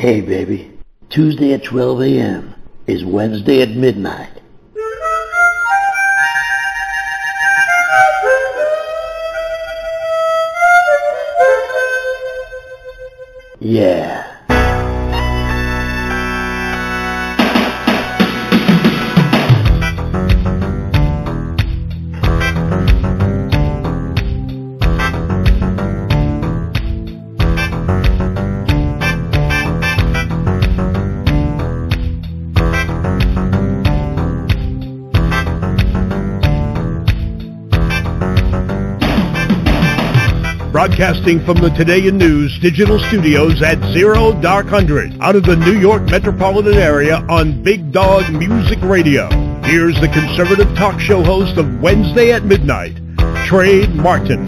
Hey, baby. Tuesday at 12 a.m. is Wednesday at midnight. Yeah. Broadcasting from the Today in News digital studios at 0000 out of the New York metropolitan area on Big Dog Music Radio. Here's the conservative talk show host of Wednesday at Midnight, Trey Martin.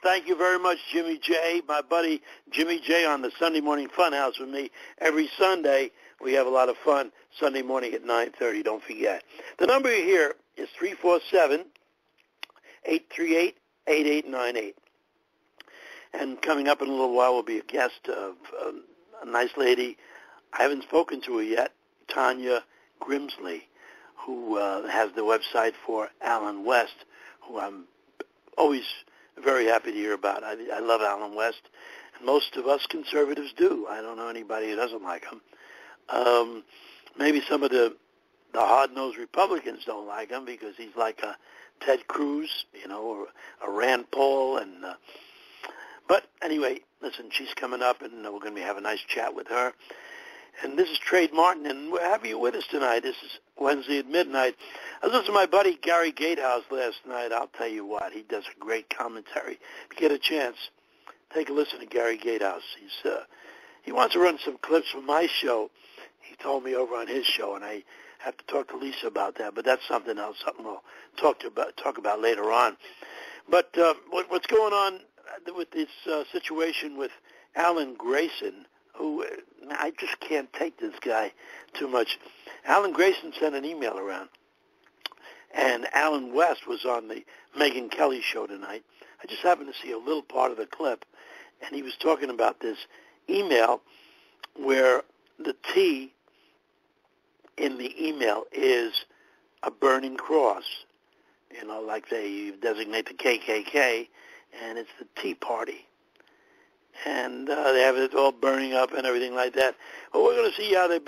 Thank you very much, Jimmy J. My buddy Jimmy J on the Sunday Morning Funhouse with me. Every Sunday, we have a lot of fun. Sunday morning at 9:30, don't forget. The number here is 347-838-8898. And coming up in a little while will be a guest of a nice lady. I haven't spoken to her yet, Tanya Grimsley, who has the website for Alan West, who I'm always very happy to hear about. I love Alan West, and most of us conservatives do. I don't know anybody who doesn't like him. Maybe some of the hard-nosed Republicans don't like him because he's like a Ted Cruz, or a Rand Paul. But anyway, listen, she's coming up, and we're going to have a nice chat with her. And this is Trey Martin, and we're happy you're with us tonight. This is Wednesday at midnight. I listened to my buddy Gary Gatehouse last night. I'll tell you what, he does a great commentary. If you get a chance, take a listen to Gary Gatehouse. He wants to run some clips from my show. He told me over on his show, and I have to talk to Lisa about that. But that's something else, something we'll talk about later on. But what's going on with this situation with Alan Grayson, who I just can't take this guy too much. Alan Grayson sent an email around, and Alan West was on the Megyn Kelly show tonight. I just happened to see a little part of the clip, and he was talking about this email where the T in the email is a burning cross, like they designate the KKK, and it's the Tea Party. And they have it all burning up and everything like that. Well, we're going to see how the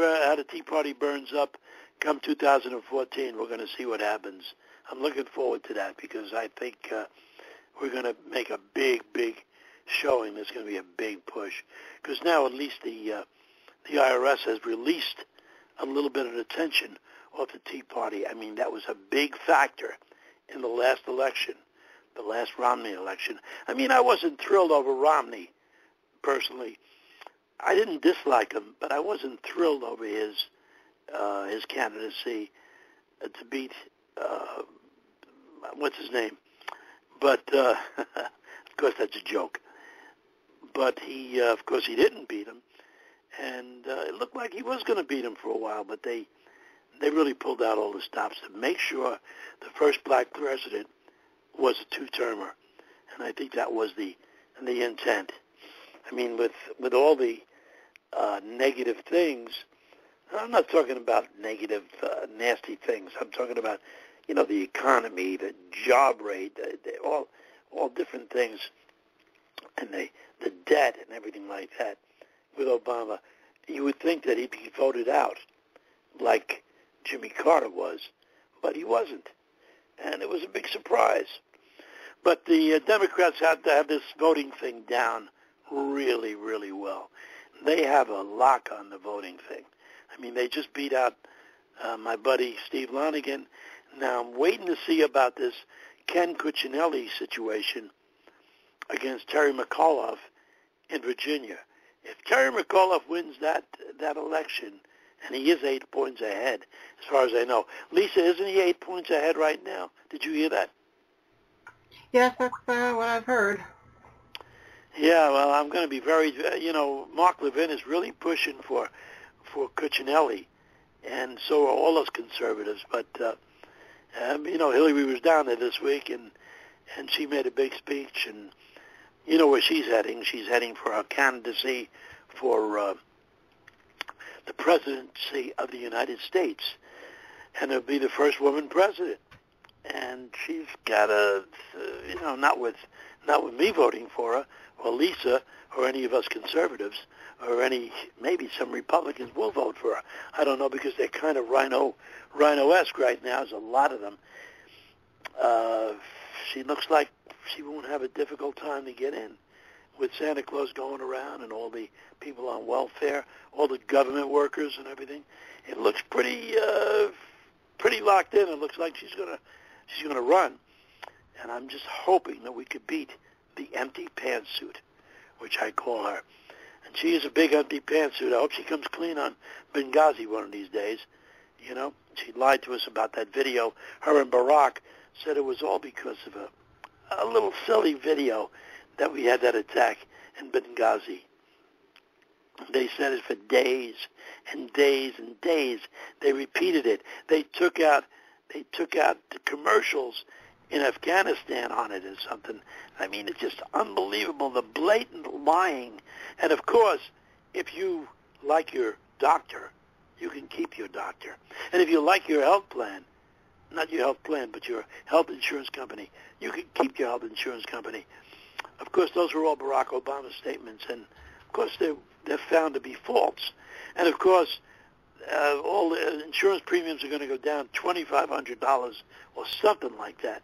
Tea Party burns up come 2014. We're going to see what happens. I'm looking forward to that because I think we're going to make a big, big showing. There's going to be a big push because now at least the IRS has released a little bit of attention off the Tea Party. I mean, that was a big factor in the last election, the last Romney election. I mean, I wasn't thrilled over Romney. Personally, I didn't dislike him, but I wasn't thrilled over his candidacy to beat what's his name. But of course, that's a joke. But of course, he didn't beat him, and it looked like he was going to beat him for a while. But they really pulled out all the stops to make sure the first black president was a two-termer, and I think that was the intent. I mean, with all the negative things, I'm not talking about negative, nasty things. I'm talking about, the economy, the job rate, all different things, and the debt and everything like that. With Obama, you would think that he'd be voted out like Jimmy Carter was, but he wasn't. And it was a big surprise. But the Democrats had to have this voting thing down really, really well. They have a lock on the voting thing. I mean, they just beat out my buddy Steve Lonigan. Now I'm waiting to see about this Ken Cuccinelli situation against Terry McAuliffe in Virginia. If Terry McAuliffe wins that election, and he is 8 points ahead, as far as I know. Lisa, isn't he 8 points ahead right now? Did you hear that? Yes, that's what I've heard. Yeah, well, I'm going to be very, Mark Levin is really pushing for Cuccinelli, and so are all those conservatives. But, Hillary was down there this week, and she made a big speech, and you know where she's heading. She's heading for her candidacy for the presidency of the United States, and it'll be the first woman president. And she's got not with me voting for her, or Lisa, or any of us conservatives, or maybe some Republicans will vote for her. I don't know, because they're kind of rhino-esque right now. There's a lot of them. She looks like she won't have a difficult time to get in, with Santa Claus going around and all the people on welfare, all the government workers and everything. It looks pretty locked in. It looks like she's gonna run, and I'm just hoping that we could beat the empty pantsuit, which I call her. And she is a big empty pantsuit. I hope she comes clean on Benghazi one of these days. She lied to us about that video. Her and Barack said it was all because of a little silly video that we had that attack in Benghazi. They said it for days and days and days. They repeated it. They took out the commercials in Afghanistan on it or something. I mean, it's just unbelievable, the blatant lying. And of course, if you like your doctor, you can keep your doctor. And if you like your health plan, not your health plan, but your health insurance company, you can keep your health insurance company. Of course, those were all Barack Obama statements, and of course they're found to be false. And of course, all the insurance premiums are going to go down $2,500 or something like that.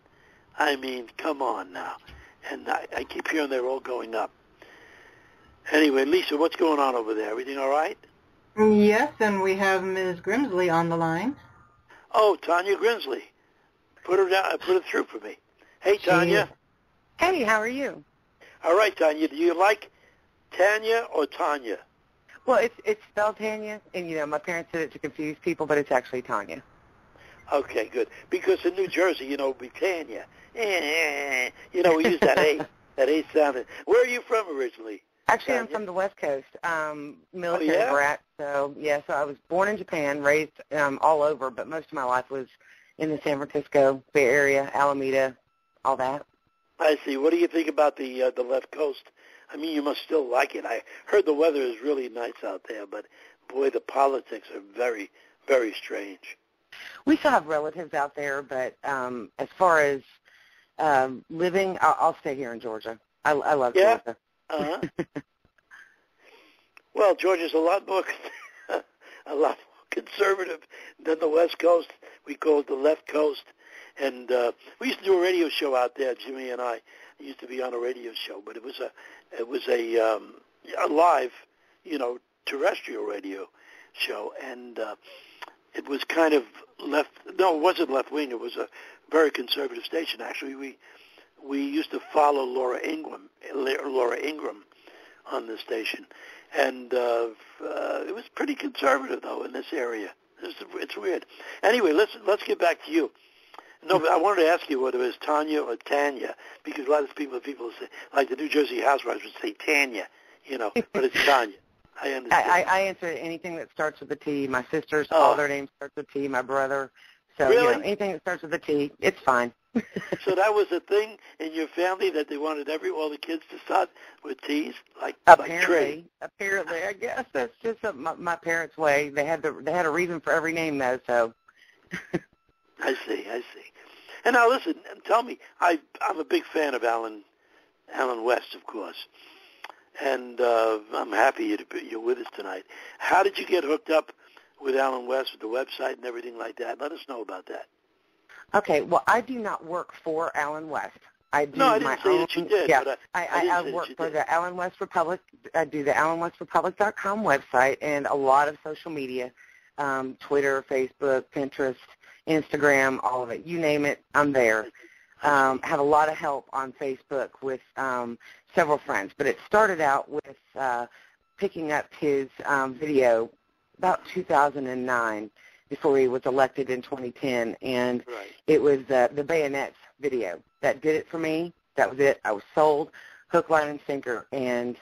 I mean, come on now. And I keep hearing they're all going up. Anyway, Lisa, what's going on over there? Everything all right? Yes, and we have Ms. Grimsley on the line. Oh, Tanya Grimsley. Put her down. Put it through for me. Hey, Tanya. Hey, how are you? All right, Tanya. Do you like Tanya or Tanya? Well, it's spelled Tanya, and my parents said it to confuse people, but it's actually Tanya. Okay, good. Because in New Jersey, it'd be Tanya. We use that A. That A sounded. Where are you from originally? Actually, Tanya? I'm from the West Coast, military brat. So I was born in Japan, raised all over, but most of my life was in the San Francisco Bay Area, Alameda, all that. I see. What do you think about the left coast? I mean, you must still like it. I heard the weather is really nice out there, but boy, the politics are very, very strange. We still have relatives out there, but as far as living, I'll stay here in Georgia. I love Georgia. Uh-huh. Well, Georgia's a lot more conservative than the West Coast. We call it the left coast. And we used to do a radio show out there, Jimmy and I. Used to be on a radio show, but it was a live, terrestrial radio show, and it was kind of left. No, it wasn't left wing. It was a very conservative station. Actually, we used to follow Laura Ingram on the station, and it was pretty conservative though in this area. It's weird. Anyway, let's get back to you. No, but I wanted to ask you whether it was Tanya or Tanya, because a lot of people say, like the New Jersey Housewives would say Tanya, but it's Tanya. I understand. I answer anything that starts with a T. My sisters, all their names start with T. My brother. So, really? Anything that starts with a T, it's fine. So that was a thing in your family that they wanted all the kids to start with T's, apparently, I guess that's just my parents' way. They had a reason for every name though. So. I see. And now listen, tell me, I'm a big fan of Alan West, of course, and I'm happy you're with us tonight. How did you get hooked up with Alan West, with the website and everything like that? Let us know about that. Okay, well, I do not work for Alan West. I do I didn't say that you did. Yeah, but I work for the Alan West Republic. I do the AlanWestRepublic.com website and a lot of social media, Twitter, Facebook, Pinterest, Instagram, all of it. You name it, I'm there. Have a lot of help on Facebook with several friends. But it started out with picking up his video about 2009 before he was elected in 2010. And It was the Bayonets video that did it for me. That was it. I was sold. hook, line, and sinker. And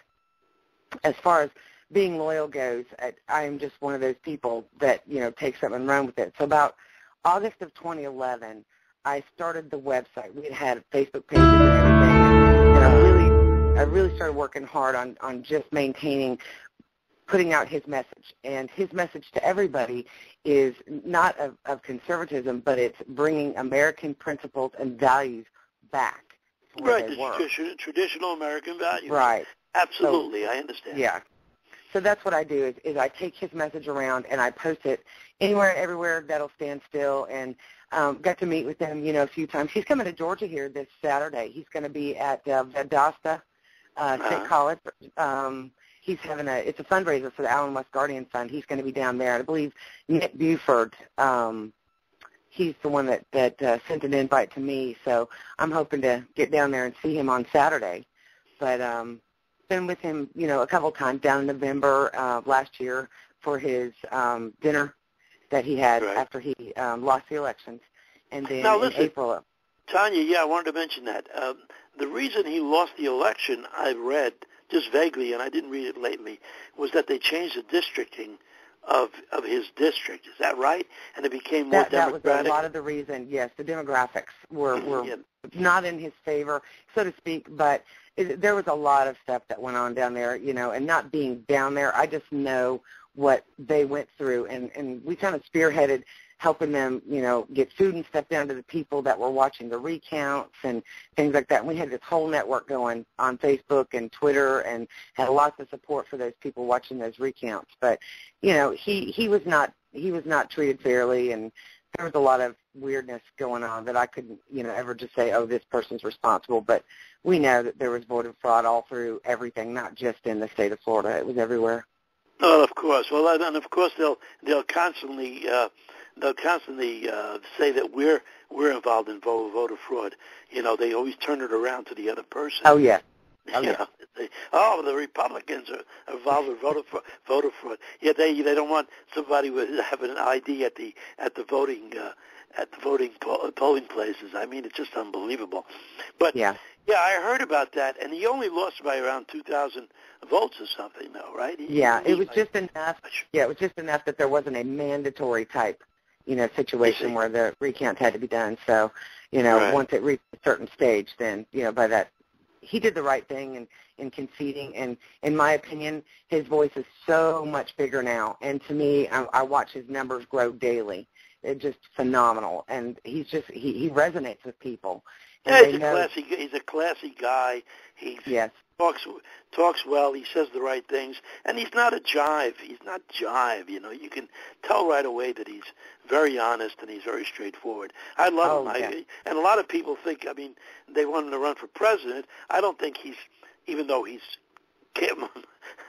as far as being loyal goes, I am just one of those people that, takes something and run with it. So about August of 2011, I started the website. We had Facebook pages and everything, and I really started working hard on just maintaining, putting out his message. And his message to everybody is not of conservatism, but it's bringing American principles and values back to where they were. Traditional American values. Right. Absolutely, so, I understand. Yeah. So that's what I do is I take his message around and I post it anywhere and everywhere that'll stand still, and got to meet with him, a few times. He's coming to Georgia here this Saturday. He's going to be at Valdosta State College. He's having it's a fundraiser for the Allen West Guardian Fund. He's going to be down there. I believe Nick Buford, he's the one that sent an invite to me, so I'm hoping to get down there and see him on Saturday. But been with him, a couple times down in November last year for his dinner that he had after he lost the elections, and then in April. Tanya, I wanted to mention that. The reason he lost the election, I read just vaguely, and I didn't read it lately, was that they changed the districting of his district. Is that right? And it became more democratic? That was a lot of the reason, yes. The demographics were not in his favor, so to speak, but there was a lot of stuff that went on down there, and not being down there, I just know what they went through, and we kind of spearheaded helping them, get food and stuff down to the people that were watching the recounts and things like that. And we had this whole network going on Facebook and Twitter and had lots of support for those people watching those recounts. But, he was not treated fairly, and there was a lot of weirdness going on that I couldn't, ever just say, oh, this person's responsible. But we know that there was voter fraud all through everything, not just in the state of Florida. It was everywhere. Oh, of course. Well, and of course they'll constantly say that we're involved in voter fraud. They always turn it around to the other person. Oh yeah. Oh yeah. The Republicans are involved with voter fraud. Yeah, they don't want somebody with having an ID at the voting polling places. I mean, it's just unbelievable. But yeah, I heard about that, and he only lost by around 2,000 votes or something, though, right? It was just enough. Yeah, it was just enough that there wasn't a mandatory type, situation where the recount had to be done. So, once it reached a certain stage, then, by that, he did the right thing in conceding. And in my opinion, his voice is so much bigger now. And to me, I watch his numbers grow daily. They're just phenomenal. And he resonates with people. Yeah, he's a classy guy. He talks well. He says the right things, and he's not a jive. He's not jive. You can tell right away that he's very honest and he's very straightforward. I love him. And a lot of people think, they want him to run for president. I don't think even though he's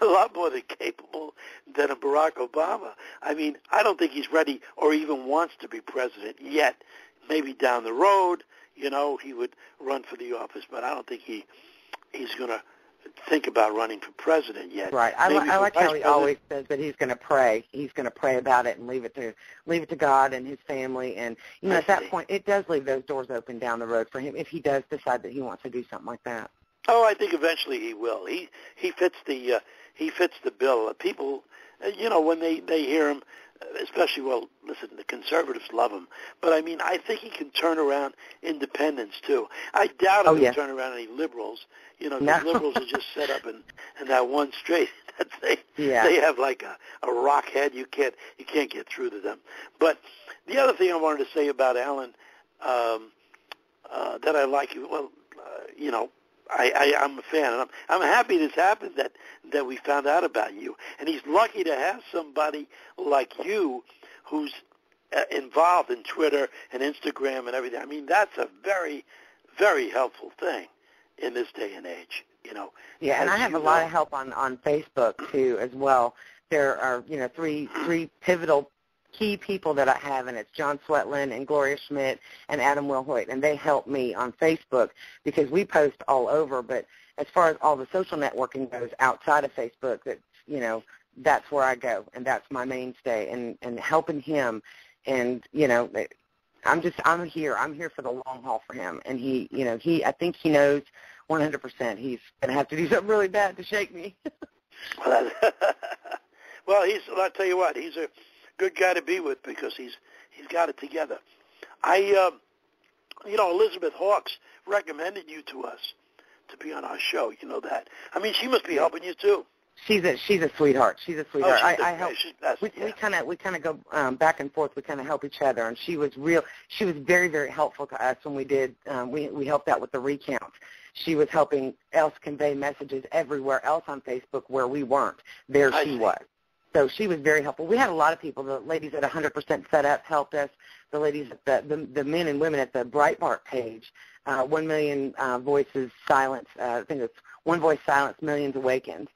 a lot more than capable than a Barack Obama. I don't think he's ready or even wants to be president yet. Maybe down the road, he would run for the office, but I don't think he's going to think about running for president yet. Right. I like how he always says that he's going to pray. He's going to pray about it and leave it to God and his family. And at that point, it does leave those doors open down the road for him if he does decide that he wants to do something like that. Oh, I think eventually he will. He fits the bill. People, when they hear him, especially, the conservatives love him. But, I think he can turn around independents, too. I doubt if he'll turn around any liberals. The liberals are just set up in that one straight. They have like a rock head. You can't get through to them. But the other thing I wanted to say about Alan that I like, I'm a fan, and I'm happy this happened, that we found out about you. And he's lucky to have somebody like you who's involved in Twitter and Instagram and everything. That's a very, very helpful thing in this day and age, Yeah, and I have a lot of help on Facebook, too, as well. There are, three pivotal key people that I have, and it's John Sweatland and Gloria Schmidt and Adam Wilhoit, and they help me on Facebook because we post all over. But as far as all the social networking goes outside of Facebook, that's where I go, and that's my mainstay, and helping him. And I'm here for the long haul for him, and I think he knows 100%. He's going to have to do something really bad to shake me. Well, I'll tell you what, he's a good guy to be with because he's got it together. Elizabeth Hawks recommended you to us to be on our show. You know that. I mean, she must be helping you too. She's a sweetheart. She's a sweetheart. Oh, I help. We kind of go back and forth. We kind of help each other, and she was very, very helpful to us when we did. We helped out with the recount. She was helping else convey messages everywhere else on Facebook where we weren't. There she was. So she was very helpful. We had a lot of people. The ladies at 100% Set Up helped us. The ladies at the men and women at the Breitbart page, 1 million voices silenced. I think it's One Voice Silenced, Millions Awakened.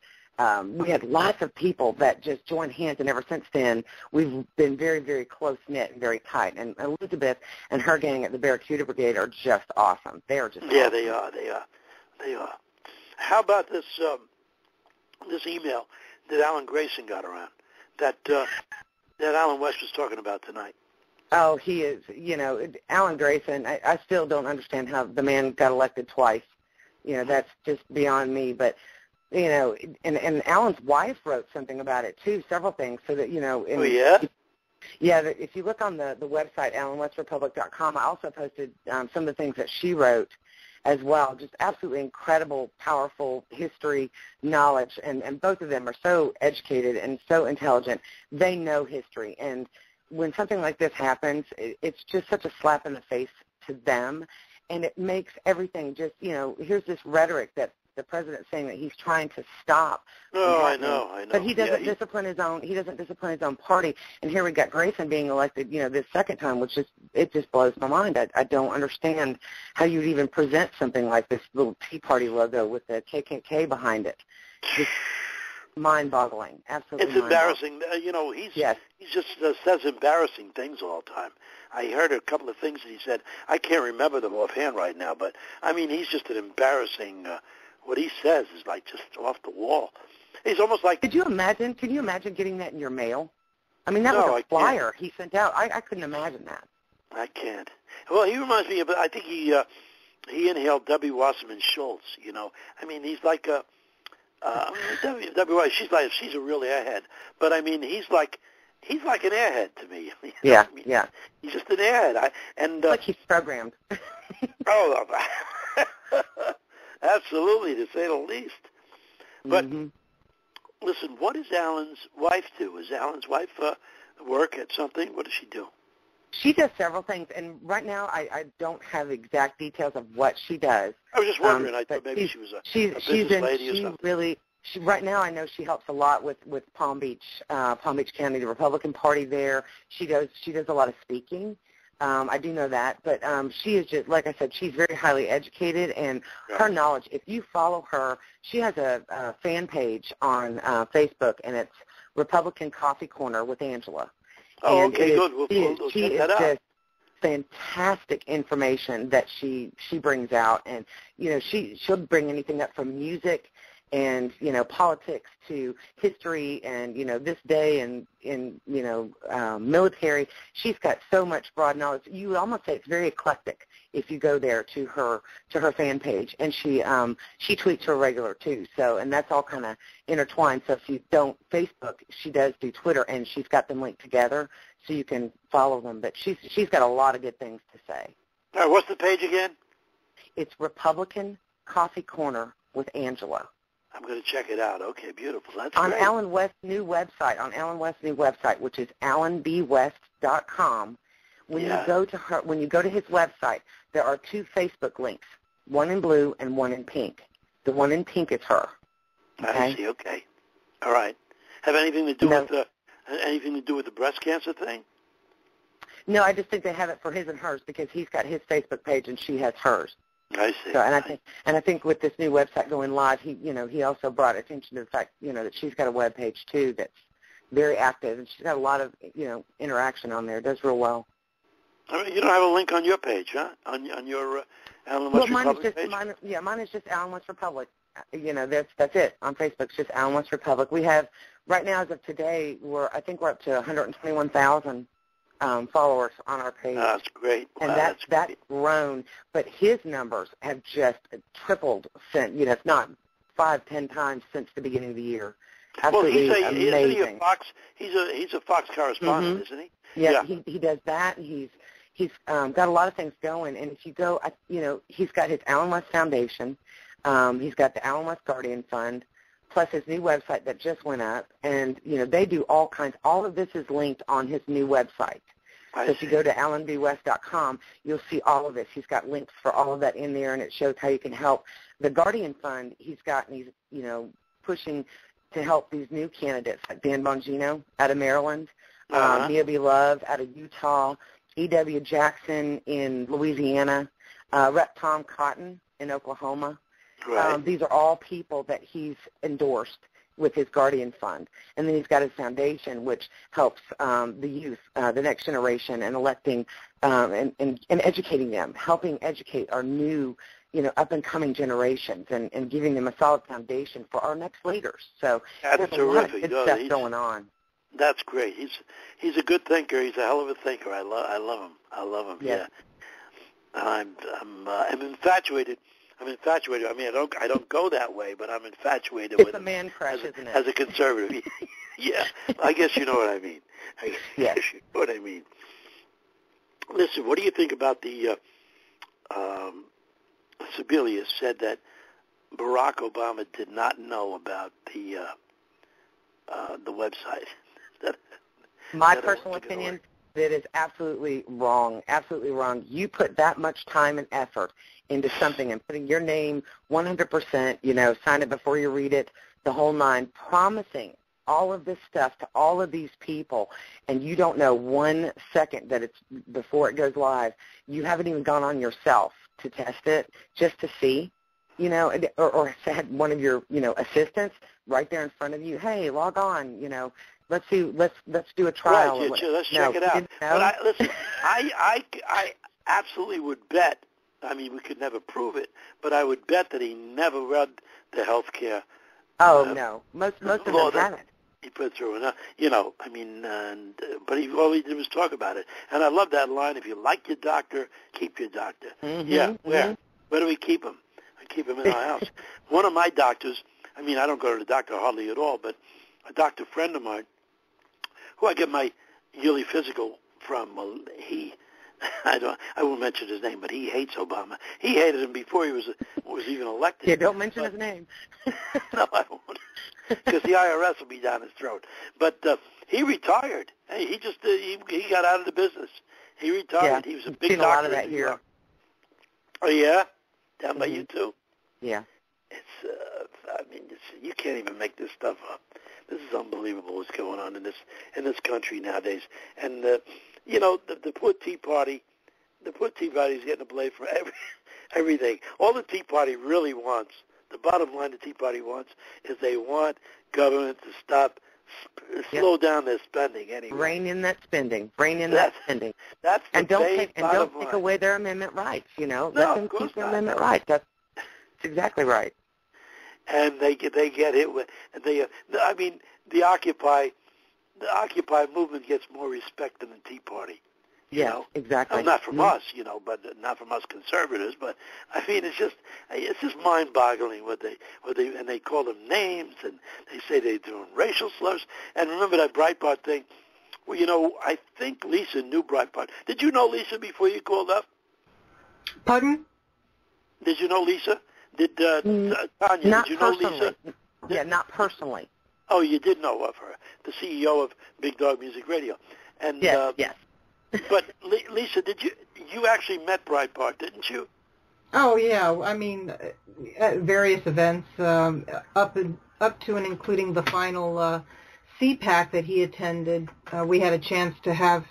We had lots of people that just joined hands, and ever since then, we've been very, very close-knit and very tight. And Elizabeth and her gang at the Barracuda Brigade are just awesome. They are just awesome. They are. How about this email that Alan Grayson got around, that Alan West was talking about tonight? Oh, he is. Alan Grayson, I still don't understand how the man got elected twice. That's just beyond me. But, and Alan's wife wrote something about it, too, several things. So that, Oh, yeah? Yeah, if you look on the website, AlanWestRepublic.com, I also posted some of the things that she wrote as well. Just absolutely incredible, powerful history knowledge. And both of them are so educated and so intelligent. They know history. And when something like this happens, it's just such a slap in the face to them. And it makes everything just, here's this rhetoric that the president's saying that he's trying to stop. Oh, I know. But he doesn't discipline his own. He doesn't discipline his own party. And here we got Grayson being elected, this second time, which it just blows my mind. I don't understand how you'd even present something like this little Tea Party logo with the KKK behind it. Just mind-boggling. Absolutely. It's embarrassing. He just says embarrassing things all the time. I heard a couple of things that he said. I can't remember them offhand right now, but I mean, he's just an embarrassing. What he says is like just off the wall. He's almost like. Can you imagine getting that in your mail? I mean, that was a flyer he sent out. I couldn't imagine that. I can't. Well, he reminds me of. I think he inhaled W. Wasserman Schultz. I mean, he's like a. W. She's a real airhead, but I mean, he's like an airhead to me. Yeah. He's just an airhead. Like he's programmed. Oh, absolutely, to say the least. But listen, what does Alan's wife do? Is Alan's wife work at something? What does she do? She does several things, and right now I don't have exact details of what she does. I was just wondering. I thought maybe she was a business lady or something. Right now I know she helps a lot with Palm Beach County, the Republican Party there. She does a lot of speaking. I do know that, but she is just, like I said, she's very highly educated, and her knowledge, if you follow her, she has a fan page on Facebook, and it's Republican Coffee Corner with Angela. Oh, and okay, good. We'll check that out. Just fantastic information that she brings out, and she'll bring anything up from music and politics to history and this day and in military. She's got so much broad knowledge. You would almost say it's very eclectic if you go there to her fan page, and she tweets her regular too. So, and that's all kind of intertwined. So if you don't Facebook, she does do Twitter, and she's got them linked together so you can follow them. But she's got a lot of good things to say. All right, what's the page again? It's Republican Coffee Corner with Angela. I'm going to check it out. Okay, beautiful. That's on great. Alan West's new website, which is alanbwest.com. When you go to his website, there are two Facebook links, one in blue and one in pink. The one in pink is her. Okay? I see. Okay. All right. Have anything to do with the breast cancer thing? No, I just think they have it for his and hers because he's got his Facebook page and she has hers. I see. So, and I think with this new website going live, he also brought attention to the fact that she's got a web page too that's very active, and she's got a lot of interaction on there. It does real well. I mean, you don't have a link on your page, huh? On your Alan West Republic page? Mine is just Alan West Republic. That's it on Facebook. It's just Alan West Republic. We have right now, as of today, I think we're up to 121,000 followers on our page. That's great. And Wow, that's great. grown, but his numbers have just tripled since, if not 5-10 times since the beginning of the year. Absolutely amazing. Isn't he a Fox? He's a Fox correspondent, isn't he? Yeah, he does that, and he's got a lot of things going. And if you go, he's got his Alan West Foundation, he's got the Alan West Guardian Fund, plus his new website that just went up, and they do all kinds. All of this is linked on his new website. So if you go to alanbwest.com, you'll see all of this. He's got links for all of that in there, and it shows how you can help. The Guardian Fund, he's pushing to help these new candidates like Dan Bongino out of Maryland, Mia B. Love out of Utah, E.W. Jackson in Louisiana, Rep. Tom Cotton in Oklahoma. Right. These are all people that he's endorsed with his Guardian Fund. And then he's got his foundation, which helps the youth, the next generation, and electing and educating them, helping educate our new, up-and-coming generations and giving them a solid foundation for our next leaders. So that's there's a lot of good stuff going on. That's great. He's a good thinker. He's a hell of a thinker. I love him. I love him. Yes. Yeah. I'm infatuated. I mean, I don't go that way, but I'm infatuated with him. It's a man crush, isn't it? As a conservative. Yeah. I guess you know what I mean. Yes. You know what I mean. Listen, what do you think about the Sebelius said that Barack Obama did not know about the website? My personal opinion, that is absolutely wrong, absolutely wrong. You put that much time and effort into something and putting your name 100%, sign it before you read it, the whole nine, promising all of this stuff to all of these people, and you don't know 1 second that it's before it goes live. You haven't even gone on yourself to test it just to see, or had one of your, assistants right there in front of you. Hey, log on, let's do a trial. Right, let's check it out. But listen, I absolutely would bet. I mean, we could never prove it, but I would bet that he never read the health care. Oh no, most of them haven't. He put through enough, but all he did was talk about it. And I love that line: "If you like your doctor, keep your doctor." Where do we keep him? I keep him in our house. One of my doctors. I mean, I don't go to the doctor hardly at all, but a doctor friend of mine, who I get my yearly physical from, I won't mention his name, but he hates Obama. He hated him before he was even elected. Yeah, don't mention his name. No, I won't, because the IRS will be down his throat. But he retired. Hey, he just he got out of the business. He retired. Yeah, he was a big seen doctor. A lot of that here. Oh yeah, down by you too. Yeah. You can't even make this stuff up. This is unbelievable what's going on in this country nowadays. And the poor Tea Party, is getting a blame for everything. All the Tea Party really wants, the bottom line the Tea Party wants, is they want government to slow down their spending anyway. Rein in that spending. That spending. That's the and don't take take away their amendment rights. No, let them keep their amendment rights. That's exactly right. And they get hit with, and the Occupy movement gets more respect than the Tea Party. Yeah, exactly. Not from us, but not from us conservatives. But I mean, it's just mind-boggling what they call them names, and they say they're doing racial slurs. And remember that Breitbart thing? Well, I think Lisa knew Breitbart. Did you know Lisa before you called up? Pardon? Did you know Lisa? Did Tanya? Not did you know personally. Lisa? Yeah, not personally. Oh, you did know of her, the CEO of Big Dog Music Radio. And yes. But Lisa, did you actually met Breitbart, didn't you? Oh yeah, I mean, at various events, up to and including the final CPAC that he attended. We had a chance to have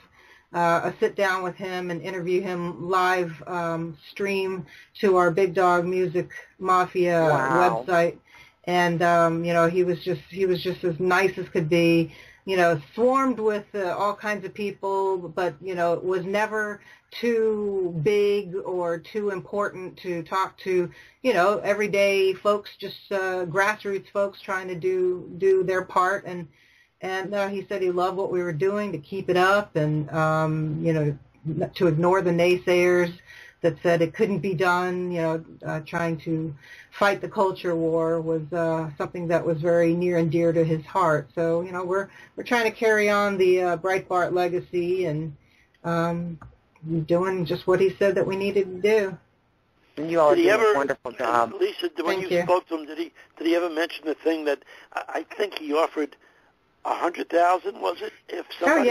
a sit down with him and interview him live stream to our Big Dog Music Mafia website. And he was just as nice as could be. Swarmed with all kinds of people, but was never too big or too important to talk to. Everyday folks, just grassroots folks trying to do their part. And And he said he loved what we were doing, to keep it up, and to ignore the naysayers that said it couldn't be done. Trying to fight the culture war was something that was very near and dear to his heart. So we're trying to carry on the Breitbart legacy and doing just what he said that we needed to do. And you all did a wonderful job. Lisa, when you spoke to him, did he ever mention the thing that I think he offered $100,000? Was it? If somebody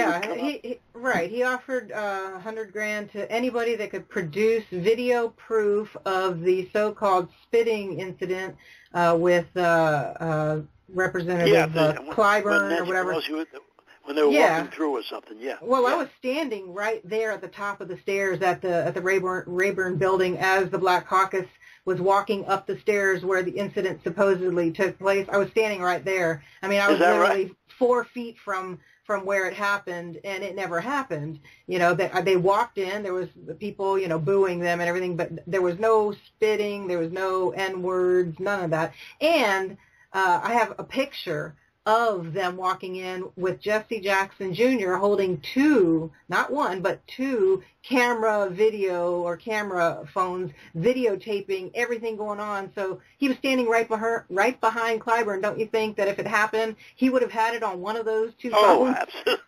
he offered $100,000 to anybody that could produce video proof of the so-called spitting incident with Representative Clyburn or whatever. When they were walking through or something, Well, I was standing right there at the top of the stairs at the Rayburn building as the Black Caucus was walking up the stairs where the incident supposedly took place. I was standing right there. I mean, I was literally 4 feet from where it happened, and it never happened. They walked in. There was the people, booing them and everything, but there was no spitting. There was no N-words, none of that. And I have a picture of them walking in with Jesse Jackson Jr. holding two, not one, but two camera phones videotaping everything going on. So he was standing right behind Clyburn. Don't you think that if it happened, he would have had it on one of those two phones? Oh, absolutely.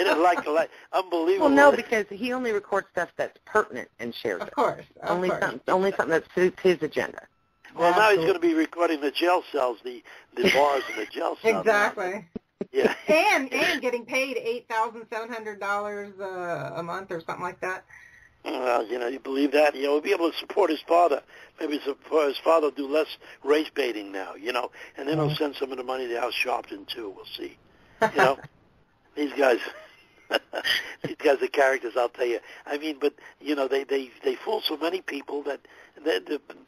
It is like unbelievable. Well, no, because he only records stuff that's pertinent and shares it. Of course. Only something that suits his agenda. Well, now he's going to be recording the jail cells, the bars in the jail cells. Exactly. Yeah. and getting paid $8,700 a month or something like that. Well, you believe that? He'll be able to support his father. Maybe his father will do less race baiting now, and then he'll send some of the money to Al Sharpton, too. We'll see. These guys... These guys are characters, I'll tell you. I mean, but they fool so many people that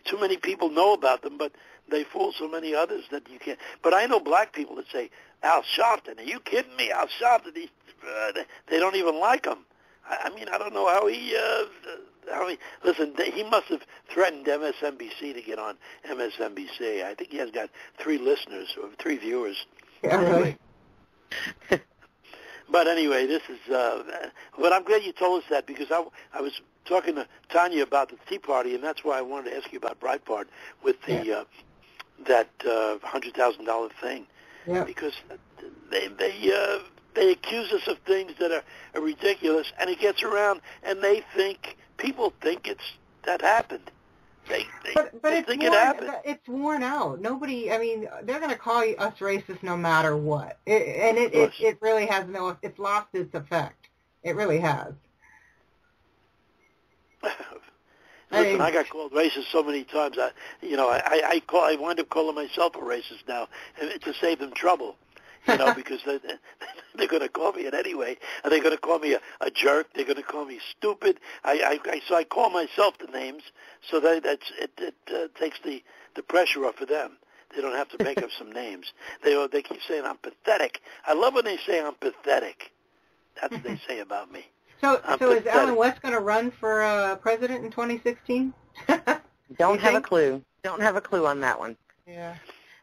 too many people know about them, but they fool so many others that you can't. But I know black people that say, Al Sharpton, are you kidding me? Al Sharpton, they don't even like him. I mean, I don't know how he listen, he must have threatened MSNBC to get on MSNBC. I think he has got 3 listeners or 3 viewers. Yeah, anyway. But anyway, this is. But I'm glad you told us that, because I was talking to Tanya about the Tea Party, and that's why I wanted to ask you about Breitbart with the that $100,000 thing, because they accuse us of things that are ridiculous, and it gets around, and people think that happened. They think it happened. It's worn out. Nobody, I mean, they're going to call us racist no matter what. It really has it's lost its effect. It really has. Listen, I got called racist so many times. I wind up calling myself a racist now to save them trouble. Because they're going to call me it anyway. Are they going to call me a jerk? They're going to call me stupid. So I call myself the names, so that it takes the pressure off of them. They don't have to make up some names. They keep saying I'm pathetic. I love when they say I'm pathetic. That's what they say about me. So is Alan West going to run for president in 2016? Don't have a clue. Don't have a clue on that one. Yeah.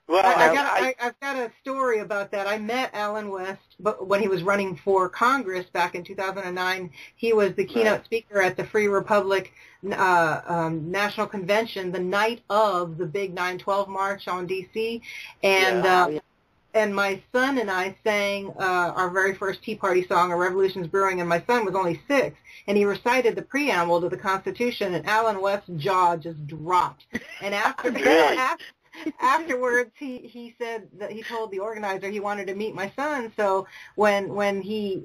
Well, I've got a story about that. I met Alan West, but when he was running for Congress back in 2009, he was the keynote speaker at the Free Republic National Convention the night of the big 9/12 march on D.C. And my son and I sang our very first Tea Party song, "A Revolution's Brewing," and my son was only 6, and he recited the preamble to the Constitution, and Alan West's jaw just dropped. And afterwards, he said that he told the organizer he wanted to meet my son. So when he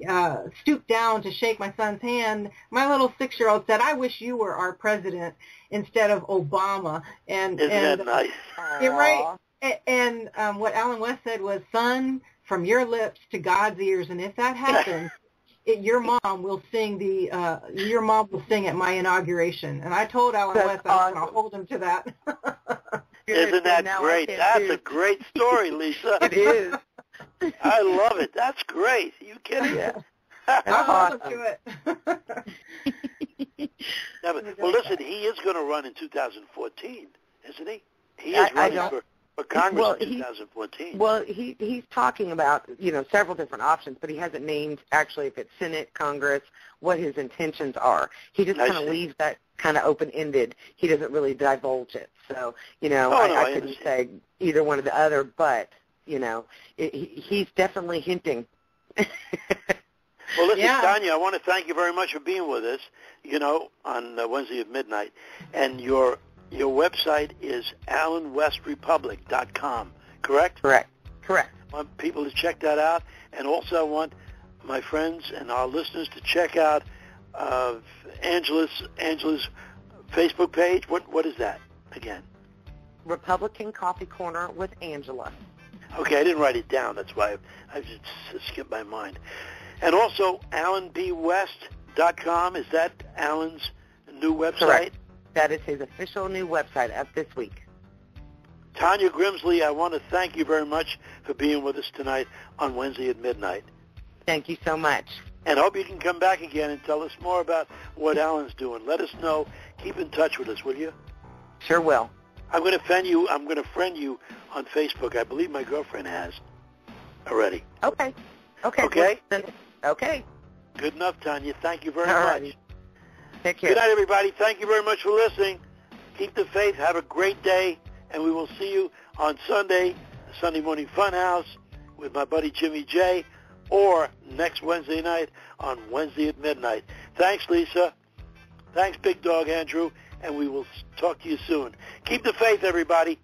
stooped down to shake my son's hand, my little 6-year-old said, "I wish you were our president instead of Obama." Isn't that nice? You're right. And what Alan West said was, "Son, from your lips to God's ears, and if that happens, your mom will sing at my inauguration." And I told Alan West I was going to hold him to that. Isn't that great? That's a great story, Lisa. It is. I love it. That's great. Are you kidding? Yeah. I'll hold him to it. Well, listen, he is going to run in 2014, isn't he? He is running for for Congress Well, in 2014. Well, he's talking about, several different options, but he hasn't named actually if it's Senate, Congress, what his intentions are. He just kind of leaves that kind of open-ended. He doesn't really divulge it. So, I couldn't say either one or the other, but, he's definitely hinting. Well, listen, Tanya, I want to thank you very much for being with us, on Wednesday at midnight. And your website is AlanWestRepublic.com, correct? Correct. I want people to check that out. And also I want my friends and our listeners to check out Angela's Facebook page. What is that again? Republican Coffee Corner with Angela. Okay, I didn't write it down. That's why I just skipped my mind. And also, AlanBWest.com. Is that Alan's new website? Correct. That is his official new website up this week. Tanya Grimsley, I want to thank you very much for being with us tonight on Wednesday at midnight. Thank you so much. And I hope you can come back again and tell us more about what Alan's doing. Let us know. Keep in touch with us, will you? Sure will. I'm going to friend you on Facebook. I believe my girlfriend has already. Okay. Okay? Okay. Good enough, Tanya. Thank you very much. Take care. Good night, everybody. Thank you very much for listening. Keep the faith. Have a great day. And we will see you on Sunday, the Sunday Morning Funhouse with my buddy Jimmy J, or next Wednesday night on Wednesday at midnight. Thanks, Lisa. Thanks, Big Dog Andrew. And we will talk to you soon. Keep the faith, everybody.